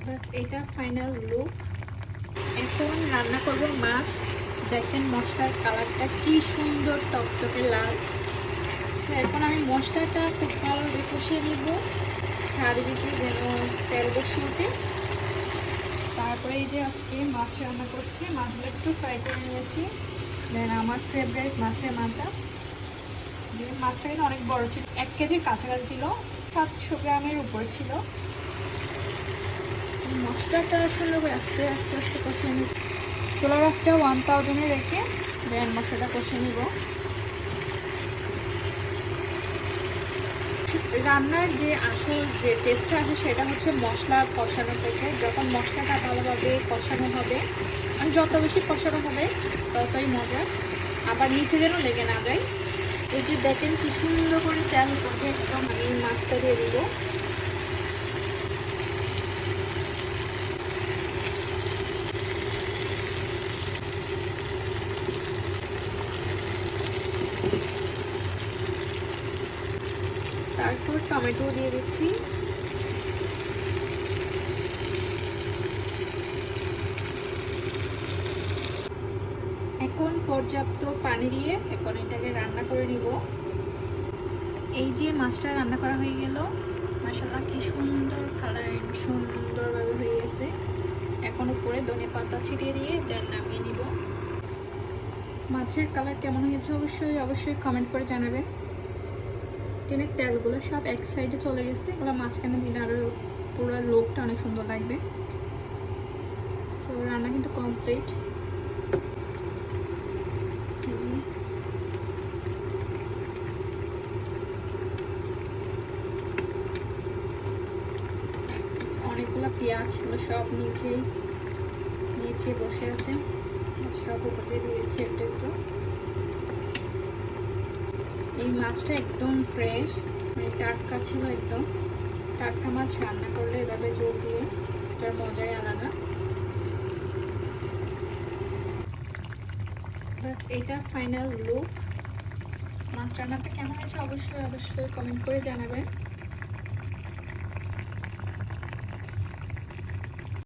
বাস এটা final look. এখন রান্না করব মাছ। দেখেন মশলার কালারটা কি সুন্দর টকটকে লাল। এখন আমি মশলাটা খুব ভালোভাবে কষিয়ে নিব, চারিদিকে যেন তেল বেশি ওঠে। তারপরে এই যে আজকে মাছ রান্না করছি, মাছগুলো একটু ফ্রাই করে নিয়েছি। দেন আমার ফেভারিট মাছের মাথা। মাছটা কিন্তু অনেক বড় ছিল, 1 কেজির কাছাকাছি ছিল, 700 গ্রামের উপর ছিল। মশলাটা সুন্দর করে আস্তে আস্তে আস্তে কষিয়ে নিব। চুলার আঁচটা 1000-এ রেখে দেন মশলাটা কষিয়ে নিব। রান্নার যে আসল যে টেস্টটা আছে সেটা হচ্ছে মশলা কষানো থেকে। যখন মশলাটা ভালোভাবে কষানো হবে, মানে যত বেশি কষানো হবে ততই মজা, আবার নিচে যেন লেগে না যায়। এই যে দেখেন কি সুন্দর করে তেল করবে, একদম আমি মাছটা দিয়ে দিব। তারপর টমেটো দিয়ে দিচ্ছি। এখন পর্যাপ্ত পানি দিয়ে এখন এটাকে রান্না করে নিব। এই যে মাছটা রান্না করা হয়ে গেল, মাশাআল্লাহ কি সুন্দর কালারিং, সুন্দরভাবে হয়ে গেছে। এখন উপরে ধনিয়া পাতা ছিটিয়ে দিয়ে দেন নামিয়ে নিব। মাছের কালার কেমন হয়েছে অবশ্যই কমেন্ট করে জানাবেন। তেলের তেলগুলো সব এক সাইডে চলে গেছে, এগুলো মাঝখানে দিলে আরও পুরো লোকটা অনেক সুন্দর লাগবে। সো রান্না কিন্তু কমপ্লিট। অনেকগুলো পেঁয়াজ ছিল, সব নিচে নিচে বসে আছে, সব উপরে দিয়ে দিয়েছি একটু একটু। এই মাছটা একদম ফ্রেশ, মানে টাটকা ছিল একদম। টাটকা মাছ রান্না করলে এভাবে জোর দিয়ে এটার মজাই আলাদা। বাস এটা ফাইনাল লুক। মাছ রান্নাটা কেমন হয়েছে অবশ্যই কমেন্ট করে জানাবেন।